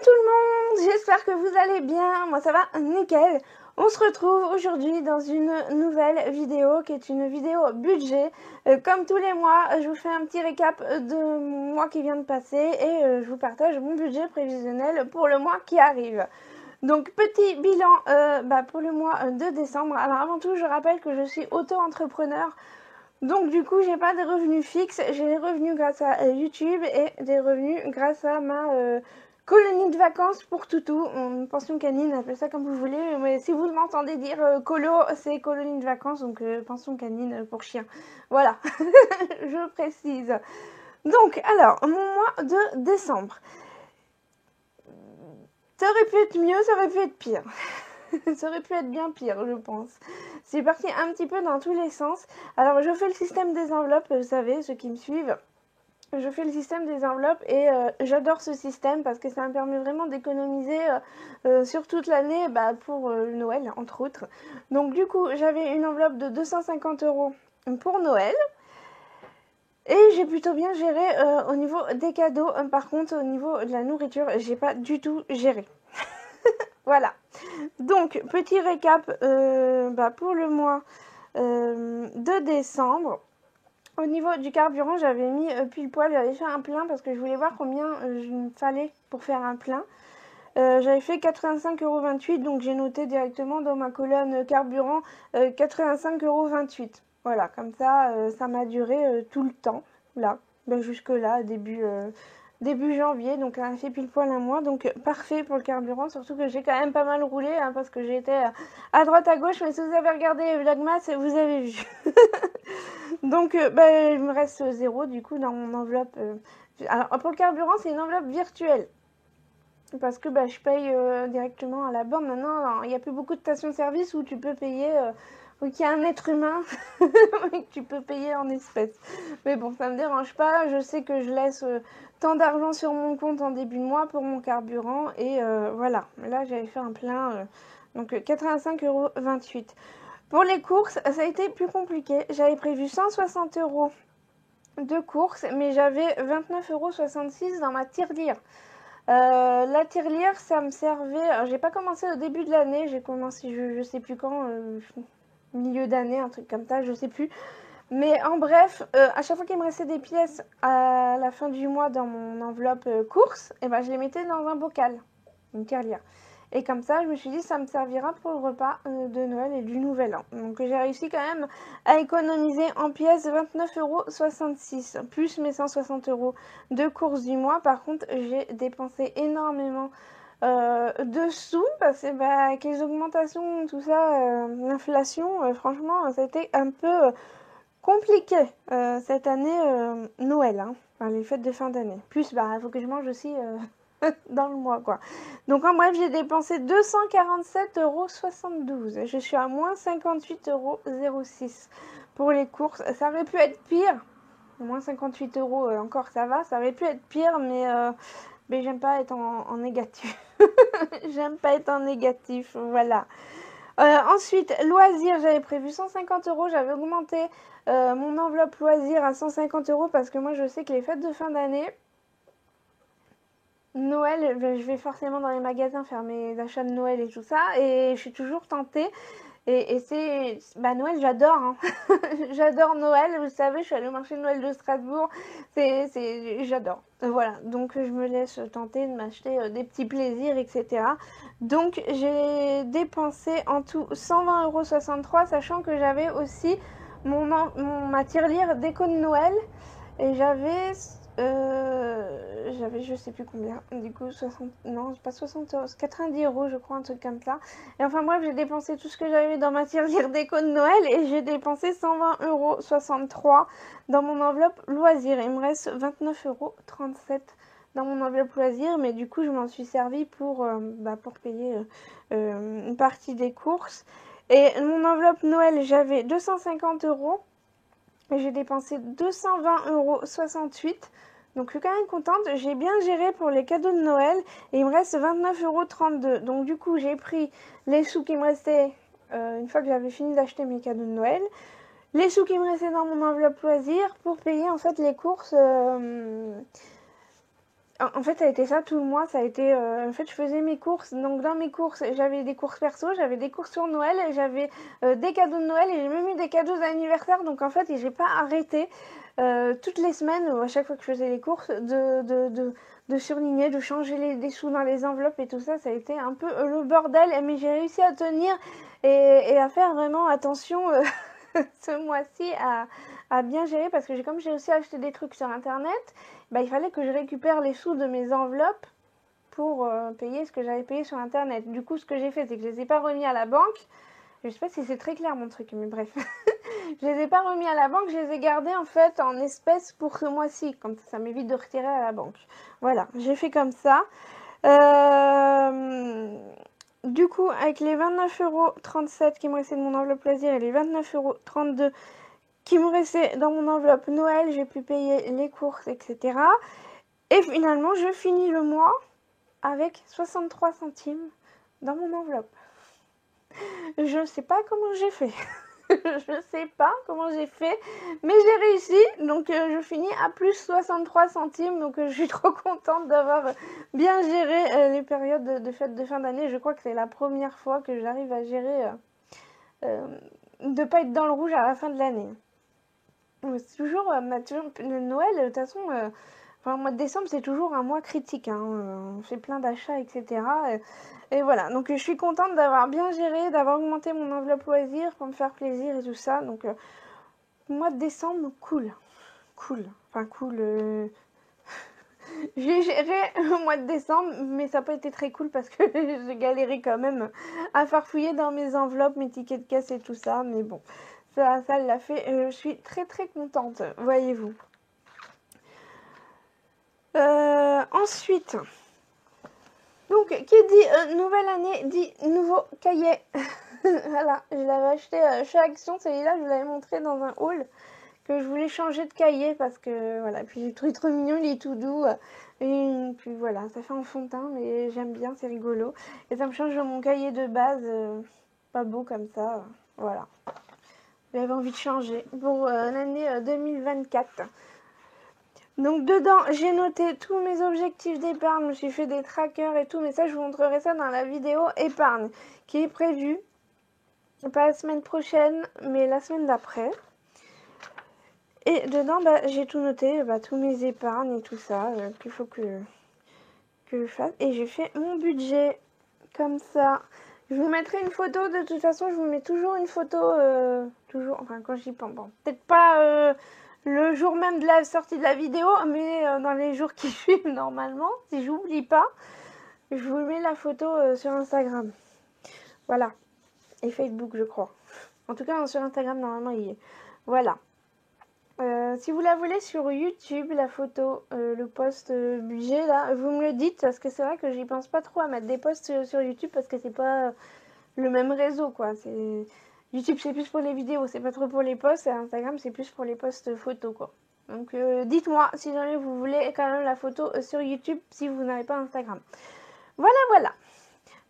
tout le monde, j'espère que vous allez bien, moi ça va nickel. On se retrouve aujourd'hui dans une nouvelle vidéo qui est une vidéo budget. Comme tous les mois, je vous fais un petit récap de mois qui vient de passer et je vous partage mon budget prévisionnel pour le mois qui arrive. Donc petit bilan pour le mois de décembre. Alors avant tout, je rappelle que je suis auto-entrepreneur. Donc du coup, j'ai pas de revenus fixes, j'ai des revenus grâce à YouTube et des revenus grâce à ma colonie de vacances pour toutou, pension canine, appelez ça comme vous voulez, mais si vous m'entendez dire colo, c'est colonie de vacances, donc pension canine pour chien. Voilà, je précise. Donc alors, mon mois de décembre. Ça aurait pu être mieux, ça aurait pu être pire. Ça aurait pu être bien pire, je pense. C'est parti un petit peu dans tous les sens. Alors, je fais le système des enveloppes, vous savez, ceux qui me suivent. Je fais le système des enveloppes et j'adore ce système parce que ça me permet vraiment d'économiser sur toute l'année pour Noël, entre autres. Donc, du coup, j'avais une enveloppe de 250 € pour Noël. Et j'ai plutôt bien géré au niveau des cadeaux. Par contre, au niveau de la nourriture, j'ai pas du tout géré. Voilà. Donc, petit récap pour le mois de décembre. Au niveau du carburant, j'avais mis pile poil, j'avais fait un plein parce que je voulais voir combien il me fallait pour faire un plein. J'avais fait 85,28 €, donc j'ai noté directement dans ma colonne carburant 85,28 €. Voilà, comme ça, ça m'a duré tout le temps, là, jusque là, début janvier, donc ça a fait pile poil un mois, donc parfait pour le carburant, surtout que j'ai quand même pas mal roulé, hein, parce que j'ai été à droite à gauche, mais si vous avez regardé Vlogmas, vous avez vu. Donc il me reste 0 du coup dans mon enveloppe. Alors pour le carburant, c'est une enveloppe virtuelle. Parce que je paye directement à la borne. Maintenant, il n'y a plus beaucoup de stations-service où tu peux payer, où il y a un être humain et que tu peux payer en espèces. Mais bon, ça ne me dérange pas. Je sais que je laisse tant d'argent sur mon compte en début de mois pour mon carburant. Et voilà, là j'avais fait un plein, donc 85,28 €. Pour les courses, ça a été plus compliqué. J'avais prévu 160 € de courses, mais j'avais 29,66 € dans ma tirelire. La tirelire, ça me servait. J'ai pas commencé au début de l'année, j'ai commencé, je sais plus quand, milieu d'année, un truc comme ça, je sais plus. Mais en bref, à chaque fois qu'il me restait des pièces à la fin du mois dans mon enveloppe course, et je les mettais dans un bocal, une tirelire. Et comme ça, je me suis dit, ça me servira pour le repas de Noël et du Nouvel An. Donc j'ai réussi quand même à économiser en pièces 29,66 €, plus mes 160 € de courses du mois. Par contre, j'ai dépensé énormément de sous, parce que avec les augmentations, tout ça, l'inflation, franchement, ça a été un peu compliqué cette année Noël, hein, les fêtes de fin d'année. Plus, il faut que je mange aussi dans le mois, quoi. Donc en bref, j'ai dépensé 247,72 €. Je suis à moins 58,06 € pour les courses. Ça aurait pu être pire. Moins 58 € encore, ça va. Ça aurait pu être pire, mais j'aime pas être en négatif. J'aime pas être en négatif, voilà. Ensuite, loisirs, j'avais prévu 150 €. J'avais augmenté mon enveloppe loisirs à 150 € parce que moi, je sais que les fêtes de fin d'année, Noël, je vais forcément dans les magasins faire mes achats de Noël et tout ça, et je suis toujours tentée. Et c'est... Noël, j'adore, hein. J'adore Noël, vous savez, je suis allée au marché de Noël de Strasbourg, j'adore. Voilà, donc je me laisse tenter de m'acheter des petits plaisirs, etc. Donc j'ai dépensé en tout 120,63 €, sachant que j'avais aussi ma tirelire déco de Noël, et j'avais je sais plus combien, du coup 60, non pas 60 €, 90 € je crois, un truc comme ça. Et enfin bref, j'ai dépensé tout ce que j'avais dans ma tirelire déco de Noël et j'ai dépensé 120,63 € dans mon enveloppe loisir. Il me reste 29,37 € dans mon enveloppe loisir, mais du coup je m'en suis servi pour payer une partie des courses. Et mon enveloppe Noël, j'avais 250 €. Et j'ai dépensé 220,68 €. Donc je suis quand même contente, j'ai bien géré pour les cadeaux de Noël et il me reste 29,32 €. Donc du coup j'ai pris les sous qui me restaient une fois que j'avais fini d'acheter mes cadeaux de Noël, les sous qui me restaient dans mon enveloppe loisir pour payer en fait les courses En fait, ça a été ça tout le mois. Ça a été, en fait, je faisais mes courses. Donc, dans mes courses, j'avais des courses perso, j'avais des courses sur Noël, et j'avais des cadeaux de Noël et j'ai même eu des cadeaux d'anniversaire. Donc, en fait, j'ai pas arrêté toutes les semaines, à chaque fois que je faisais les courses, de surligner, de changer des sous dans les enveloppes et tout ça. Ça a été un peu le bordel, mais j'ai réussi à tenir et à faire vraiment attention ce mois-ci à bien gérer parce que comme j'ai aussi acheté des trucs sur internet, bah, il fallait que je récupère les sous de mes enveloppes pour payer ce que j'avais payé sur internet. Du coup, ce que j'ai fait, c'est que je les ai pas remis à la banque. Je sais pas si c'est très clair mon truc, mais bref. Je les ai pas remis à la banque, je les ai gardés en fait en espèces pour ce mois-ci. Comme ça m'évite de retirer à la banque. Voilà, j'ai fait comme ça. Du coup, avec les 29,37 € qui me restaient de mon enveloppe loisir et les 29,32 € qui me restaient dans mon enveloppe Noël, j'ai pu payer les courses, etc. Et finalement, je finis le mois avec 63 centimes dans mon enveloppe. Je ne sais pas comment j'ai fait. Je ne sais pas comment j'ai fait, mais j'ai réussi. Donc, je finis à plus 63 centimes. Donc, je suis trop contente d'avoir bien géré les périodes de fêtes de fin d'année. Je crois que c'est la première fois que j'arrive à gérer de pas être dans le rouge à la fin de l'année. C'est toujours, Noël, de toute façon, enfin, le mois de décembre, c'est toujours un mois critique. Hein. On fait plein d'achats, etc. Et voilà, donc je suis contente d'avoir bien géré, d'avoir augmenté mon enveloppe loisir pour me faire plaisir et tout ça. Donc, mois de décembre, cool. Cool. Enfin, cool. J'ai géré le mois de décembre, mais ça n'a pas été très cool parce que j'ai galéré quand même à farfouiller dans mes enveloppes, mes tickets de caisse et tout ça. Mais bon, ça l'a fait. Je suis très très contente, voyez-vous. Ensuite, donc qui dit nouvelle année dit nouveau cahier. Voilà, je l'avais acheté chez Action, celui-là je vous l'avais montré dans un haul que je voulais changer de cahier parce que voilà, puis j'ai trouvé trop mignon, il est tout doux et puis voilà, ça fait en fond de teint mais j'aime bien, c'est rigolo et ça me change de mon cahier de base, pas beau comme ça, voilà. J'avais envie de changer pour l'année 2024. Donc dedans, j'ai noté tous mes objectifs d'épargne, je me suis fait des trackers et tout, mais ça je vous montrerai ça dans la vidéo épargne qui est prévue, pas la semaine prochaine, mais la semaine d'après. Et dedans, bah, j'ai tout noté, tous mes épargnes et tout ça qu'il faut que je fasse. Et j'ai fait mon budget comme ça. Je vous mettrai une photo, de toute façon, je vous mets toujours une photo, toujours, enfin quand j'y pense, bon, peut-être pas le jour même de la sortie de la vidéo, mais dans les jours qui suivent normalement, si j'oublie pas, je vous mets la photo sur Instagram. Voilà. Et Facebook, je crois. En tout cas, sur Instagram, normalement, il y est. Voilà. Si vous la voulez sur YouTube, la photo, le post budget, là, vous me le dites, parce que c'est vrai que j'y pense pas trop à mettre des posts sur YouTube, parce que c'est pas le même réseau, quoi. YouTube, c'est plus pour les vidéos, c'est pas trop pour les posts, et Instagram, c'est plus pour les posts photos, quoi. Donc, dites-moi si jamais vous voulez quand même la photo sur YouTube, si vous n'avez pas Instagram. Voilà, voilà.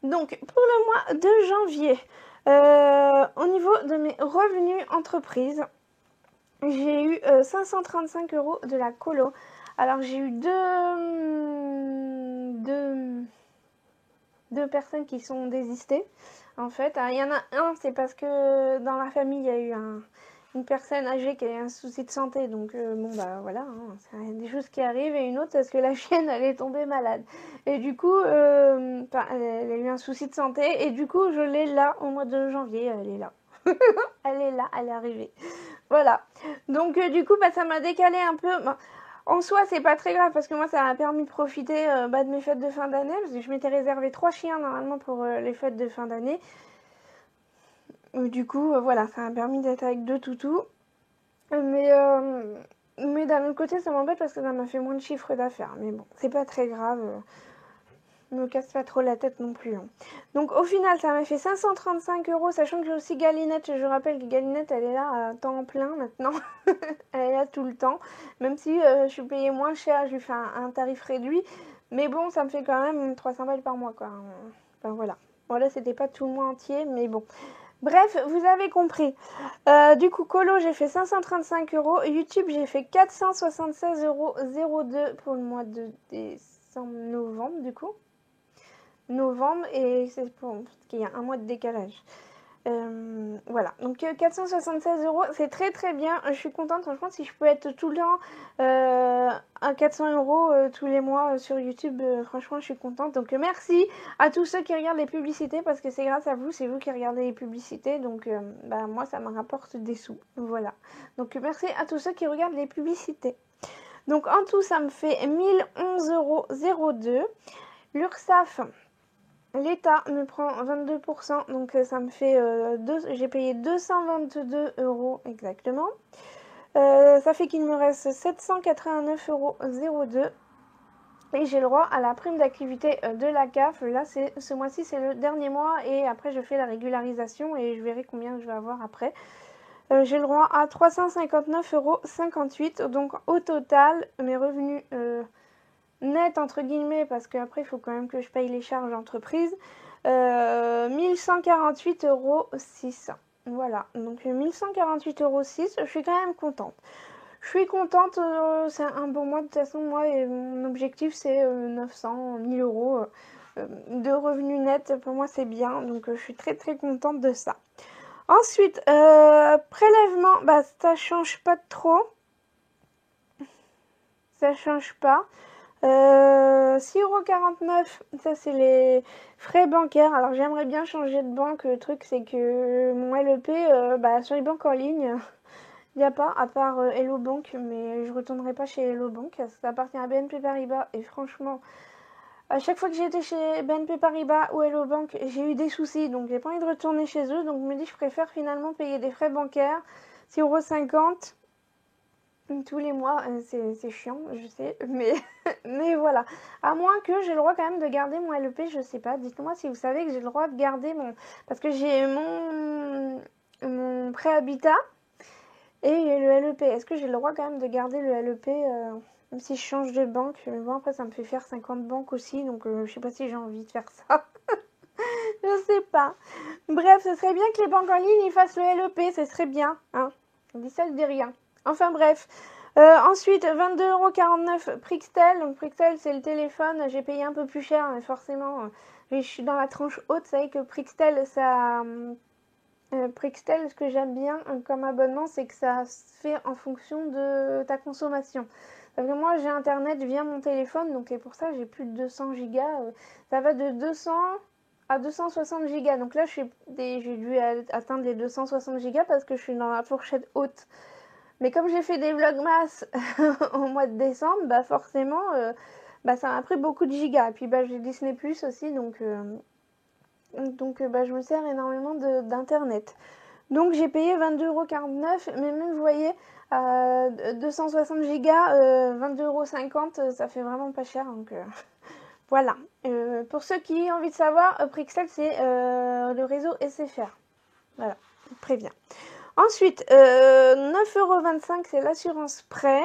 Donc, pour le mois de janvier, au niveau de mes revenus entreprises, j'ai eu 535 € de la colo. Alors j'ai eu deux personnes qui sont désistées. En fait, il y en a un, c'est parce que dans la famille, il y a eu une personne âgée qui a eu un souci de santé. Donc bon bah voilà, hein, c'est des choses qui arrivent. Et une autre parce que la chienne, elle est tombée malade. Et du coup, elle a eu un souci de santé. Et du coup, je l'ai là au mois de janvier. Elle est là. Elle est là, elle est arrivée. Voilà. Donc du coup, ça m'a décalé un peu. En soi, c'est pas très grave parce que moi, ça m'a permis de profiter de mes fêtes de fin d'année. Parce que je m'étais réservé 3 chiens normalement pour les fêtes de fin d'année. Du coup, voilà, ça m'a permis d'être avec 2 toutous. Mais d'un autre côté, ça m'embête parce que ça m'a fait moins de chiffre d'affaires. Mais bon, c'est pas très grave. Me casse pas trop la tête non plus. Hein. Donc au final, ça m'a fait 535 €, sachant que j'ai aussi Galinette. Je rappelle que Galinette, elle est là à temps plein maintenant. Elle est là tout le temps. Même si je suis payée moins cher, je lui fais un tarif réduit. Mais bon, ça me fait quand même 300 balles par mois, quoi. Enfin voilà. Bon là, c'était pas tout le mois entier, mais bon. Bref, vous avez compris. Du coup, Colo, j'ai fait 535 €. YouTube, j'ai fait 476,02 € pour le mois de décembre. décembre, novembre du coup. Novembre et c'est pour qu'il y a un mois de décalage. Voilà, donc 476 €, c'est très très bien. Je suis contente, franchement, si je peux être tout le temps à 400 € tous les mois sur YouTube, franchement, je suis contente. Donc merci à tous ceux qui regardent les publicités parce que c'est grâce à vous, c'est vous qui regardez les publicités. Donc bah, moi, ça me rapporte des sous. Voilà, donc merci à tous ceux qui regardent les publicités. Donc en tout, ça me fait 1011,02 €. L'URSSAF. L'État me prend 22%, donc ça me fait, j'ai payé 222 € exactement. Ça fait qu'il me reste 789,02 € et j'ai le droit à la prime d'activité de la CAF. Là, ce mois-ci, c'est le dernier mois et après, je fais la régularisation et je verrai combien je vais avoir après. J'ai le droit à 359,58 €. Donc au total, mes revenus net entre guillemets, parce qu'après il faut quand même que je paye les charges d'entreprise, 1148,06 €. Voilà, donc 1148,06 €, je suis quand même contente. Je suis contente, c'est un bon mois de toute façon. Moi, et mon objectif c'est 900, 1000 € de revenus nets. Pour moi, c'est bien, donc je suis très très contente de ça. Ensuite, prélèvement, bah ça change pas trop. Ça change pas. 6,49 €, ça c'est les frais bancaires. Alors j'aimerais bien changer de banque. Le truc c'est que mon LEP, bah, sur les banques en ligne, il n'y a pas, à part Hello Bank, mais je retournerai pas chez Hello Bank. Ça appartient à BNP Paribas et franchement, à chaque fois que j'ai été chez BNP Paribas ou Hello Bank, j'ai eu des soucis, donc j'ai pas envie de retourner chez eux. Donc je me dis je préfère finalement payer des frais bancaires, 6,50 € tous les mois. C'est chiant, je sais, mais, mais voilà. À moins que j'ai le droit quand même de garder mon LEP, je sais pas. Dites-moi si vous savez que j'ai le droit de garder mon... Parce que j'ai mon prêt habitat et le LEP. Est-ce que j'ai le droit quand même de garder le LEP même si je change de banque? Mais bon, après ça me fait faire 50 banques aussi, donc je sais pas si j'ai envie de faire ça. Je sais pas. Bref, ce serait bien que les banques en ligne ils fassent le LEP, ce serait bien. Hein, on dit ça, je dis rien. Enfin bref. Ensuite, 22,49 € Prixtel. Donc Prixtel, c'est le téléphone. J'ai payé un peu plus cher, mais forcément, je suis dans la tranche haute. Vous savez que Prixtel, ça... Prixtel, ce que j'aime bien comme abonnement, c'est que ça se fait en fonction de ta consommation. Parce que moi, j'ai Internet via mon téléphone, donc et pour ça, j'ai plus de 200 gigas. Ça va de 200 à 260 gigas. Donc là, j'ai dû atteindre les 260 gigas parce que je suis dans la fourchette haute. Mais comme j'ai fait des vlogmas au mois de décembre, bah forcément, bah ça m'a pris beaucoup de gigas. Et puis bah j'ai Disney Plus aussi, donc bah, je me sers énormément d'internet. Donc j'ai payé 22,49 €, mais même vous voyez, 260 gigas, 22,50 €, ça fait vraiment pas cher. Donc voilà. Pour ceux qui ont envie de savoir, Prixel c'est le réseau SFR. Voilà, je préviens. Ensuite, 9,25 € c'est l'assurance prêt.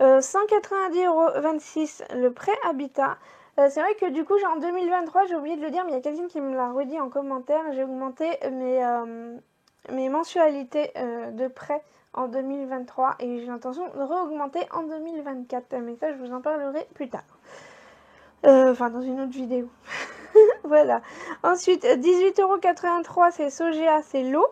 190,26 € le prêt habitat. C'est vrai que du coup, en 2023, j'ai oublié de le dire, mais il y a quelqu'un qui me l'a redit en commentaire. J'ai augmenté mes mensualités de prêt en 2023 et j'ai l'intention de re-augmenter en 2024. Mais ça, je vous en parlerai plus tard. Enfin, dans une autre vidéo. Voilà. Ensuite, 18,83 € c'est Sogea, c'est l'eau.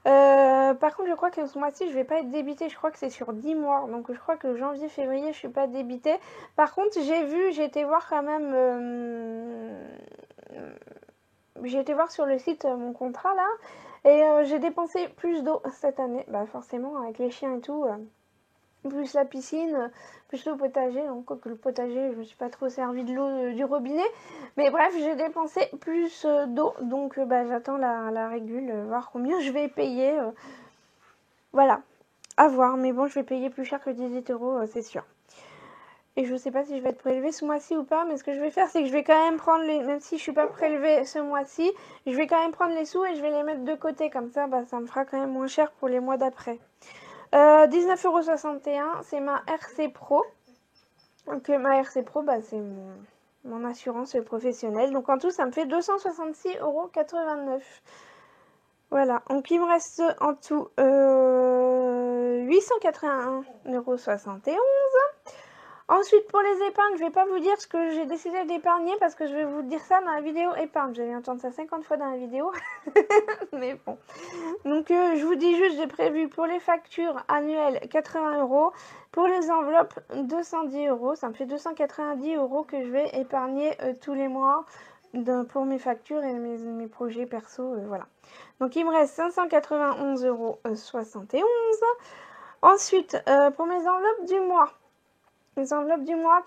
Par contre, je crois que ce mois-ci, je vais pas être débitée. Je crois que c'est sur 10 mois. Donc, je crois que janvier, février, je suis pas débitée. Par contre, j'ai été voir quand même... j'ai été voir sur le site mon contrat, là. Et j'ai dépensé plus d'eau cette année. Bah, forcément, avec les chiens et tout... plus la piscine, plus le potager. Donc, quoique le potager, je me suis pas trop servi de l'eau du robinet. Mais bref, j'ai dépensé plus d'eau. Donc, bah, j'attends la régule, voir combien je vais payer. Voilà, à voir. Mais bon, je vais payer plus cher que 18 €, c'est sûr. Et je sais pas si je vais être prélevée ce mois-ci ou pas. Mais ce que je vais faire, c'est que je vais quand même prendre les... Même si je suis pas prélevée ce mois-ci, je vais quand même prendre les sous et je vais les mettre de côté. Comme ça, bah, ça me fera quand même moins cher pour les mois d'après. 19,61 €, c'est ma RC Pro. Donc ma RC Pro, bah, c'est mon assurance professionnelle. Donc en tout, ça me fait 266,89 €. Voilà, donc il me reste en tout 881,71 €. Ensuite, pour les épargnes, je vais pas vous dire ce que j'ai décidé d'épargner parce que je vais vous dire ça dans la vidéo épargne. J'allais entendre ça 50 fois dans la vidéo, mais bon. Donc, je vous dis juste, j'ai prévu pour les factures annuelles 80 €, pour les enveloppes 210 €. Ça me fait 290 € que je vais épargner tous les mois pour mes factures et mes projets perso, voilà. Donc, il me reste 591,71 €. Ensuite, pour mes enveloppes du mois. Les enveloppes du mois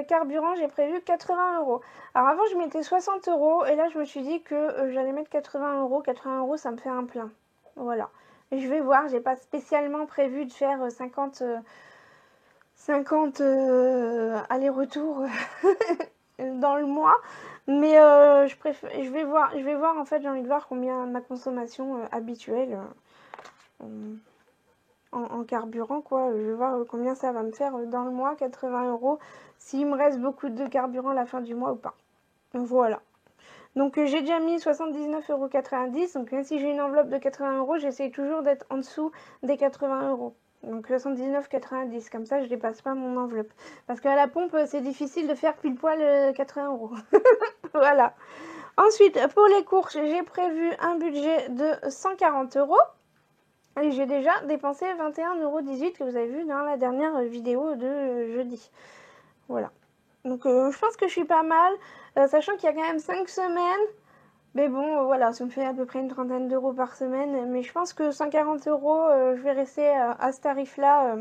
carburant, j'ai prévu 80 €. Alors avant, je mettais 60 € et là, je me suis dit que j'allais mettre 80 €. 80 €, ça me fait un plein. Voilà. Et je vais voir, j'ai pas spécialement prévu de faire 50 allers-retours dans le mois. Mais je vais voir, en fait, j'ai envie de voir combien ma consommation habituelle en carburant, quoi. Je vais voir combien ça va me faire dans le mois, 80 €, s'il me reste beaucoup de carburant à la fin du mois ou pas. Voilà. Donc j'ai déjà mis 79,90 €. Donc même si j'ai une enveloppe de 80 €, j'essaie toujours d'être en dessous des 80 €. Donc 79,90 €. Comme ça, je dépasse pas mon enveloppe. Parce qu'à la pompe, c'est difficile de faire pile poil 80 €. Voilà. Ensuite, pour les courses, j'ai prévu un budget de 140 €. Et j'ai déjà dépensé 21,18 € que vous avez vu dans la dernière vidéo de jeudi. Voilà. Donc je pense que je suis pas mal, sachant qu'il y a quand même 5 semaines. Mais bon, voilà, ça me fait à peu près une trentaine d'euros par semaine. Mais je pense que 140 €, je vais rester à ce tarif-là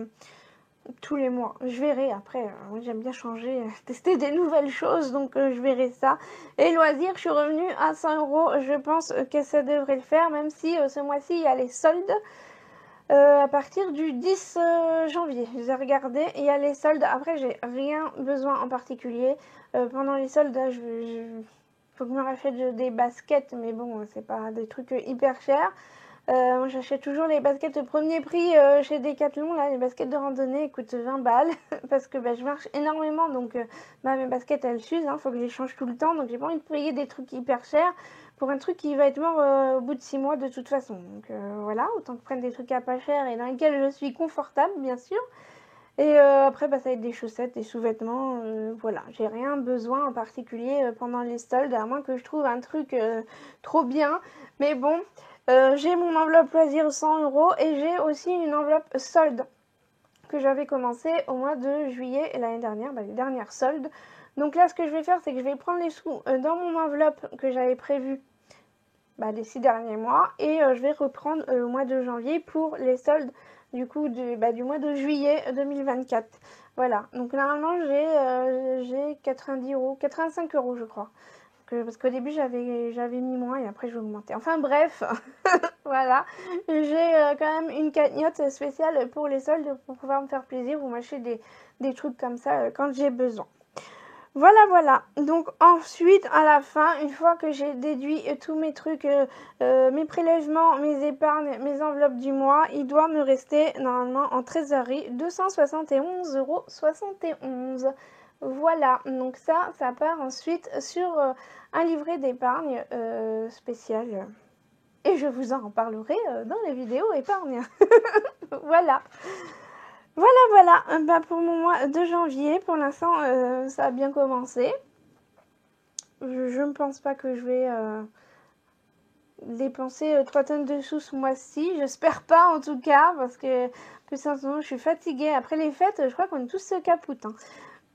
tous les mois. Je verrai après. J'aime bien changer, tester des nouvelles choses. Donc je verrai ça. Et loisirs, je suis revenue à 100 €. Je pense que ça devrait le faire, même si ce mois-ci, il y a les soldes. À partir du 10 janvier, j'ai regardé, il y a les soldes. Après, j'ai rien besoin en particulier. Pendant les soldes, faut que je me rachète des baskets, mais bon, c'est pas des trucs hyper chers. Moi, j'achète toujours les baskets de premier prix chez Decathlon. Là, les baskets de randonnée elles coûtent 20 balles parce que je marche énormément, donc mes baskets elles s'usent. Faut que je les change tout le temps, donc j'ai pas envie de payer des trucs hyper chers pour un truc qui va être mort au bout de 6 mois de toute façon. Donc voilà, autant que prendre des trucs à pas cher et dans lesquels je suis confortable, bien sûr. Et après, ça va être des chaussettes, des sous-vêtements, voilà. J'ai rien besoin en particulier pendant les soldes, à moins que je trouve un truc trop bien. Mais bon, j'ai mon enveloppe loisir 100 € et j'ai aussi une enveloppe solde que j'avais commencé au mois de juillet l'année dernière, les dernières soldes. Donc là, ce que je vais faire, c'est que je vais prendre les sous dans mon enveloppe que j'avais prévue les 6 derniers mois et je vais reprendre au mois de janvier pour les soldes du coup du mois de juillet 2024. Voilà, donc normalement j'ai 90 €, 85 € je crois. Parce qu'au début j'avais mis moins et après j'ai augmenté. Enfin bref, voilà. J'ai quand même une cagnotte spéciale pour les soldes pour pouvoir me faire plaisir ou m'acheter des trucs comme ça quand j'ai besoin. Voilà. Donc ensuite, à la fin, une fois que j'ai déduit tous mes trucs, mes prélèvements, mes épargnes, mes enveloppes du mois, il doit me rester normalement en trésorerie 271,71 €. Voilà, donc ça part ensuite sur un livret d'épargne spécial. Et je vous en reparlerai dans les vidéos épargne. Voilà. Voilà. Pour mon mois de janvier, pour l'instant, ça a bien commencé. Je ne pense pas que je vais dépenser 3 tonnes de sous ce mois-ci. J'espère pas, en tout cas, parce que plus sincèrement, je suis fatiguée. Après les fêtes, je crois qu'on est tous capoutes.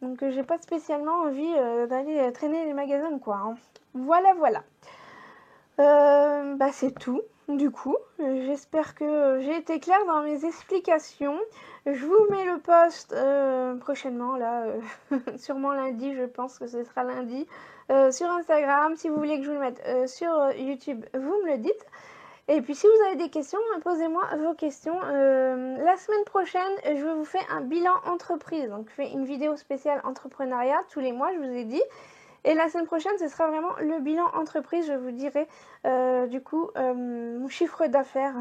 Donc, j'ai pas spécialement envie d'aller traîner les magasins, quoi. Voilà. C'est tout. Du coup, j'espère que j'ai été claire dans mes explications. Je vous mets le post prochainement, là, sûrement lundi, je pense que ce sera lundi, sur Instagram. Si vous voulez que je vous le mette sur YouTube, vous me le dites. Et puis si vous avez des questions, posez-moi vos questions. La semaine prochaine, je vous fais un bilan entreprise. Donc je fais une vidéo spéciale entrepreneuriat tous les mois, je vous ai dit. Et la semaine prochaine, ce sera vraiment le bilan entreprise. Je vous dirai mon chiffre d'affaires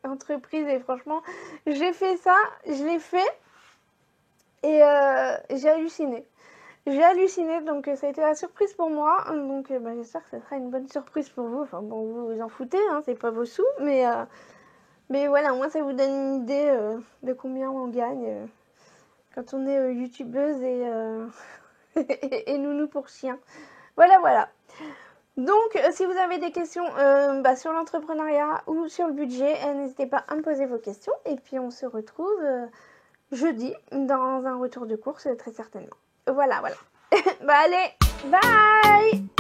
entreprise. Et franchement, j'ai fait ça, je l'ai fait et j'ai halluciné. Donc ça a été la surprise pour moi. Donc j'espère que ça sera une bonne surprise pour vous. Enfin bon, vous vous en foutez, c'est pas vos sous. Mais voilà, au moins ça vous donne une idée de combien on gagne quand on est youtubeuse et nounou pour chien. Voilà, voilà. Donc, si vous avez des questions sur l'entrepreneuriat ou sur le budget, n'hésitez pas à me poser vos questions. Et puis, on se retrouve jeudi dans un retour de course, très certainement. Voilà, voilà. Bah allez, bye!